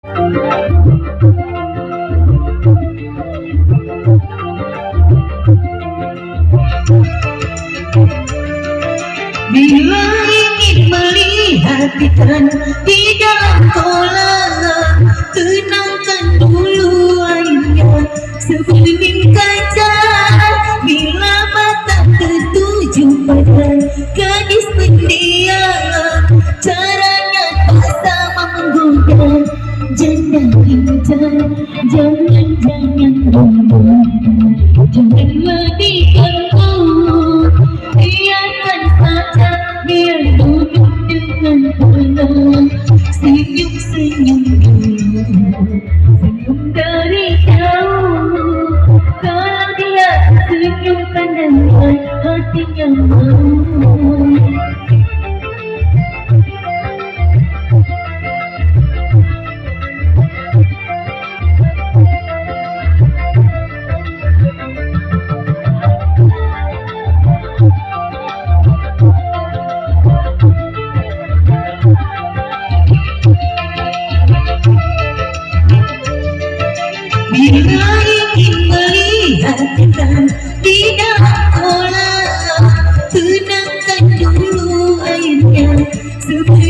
Bila ingin melihat ikan di dalam kolam, tenangkan dulu airnya sebening kaca. Bila mata tertuju pada gadis pendiam, caranya tak sama menggoda janda indah. Jangan dulu, janganlah diganggu, biarkan saja biar duduk dengan tenang. Senyum-senyum dulu, senyum dari jauh. Kalau dia senyum pandangan hatinya mau. Bila ingin melihat ikan di dalam kolam, tenangkan dulu airnya sebening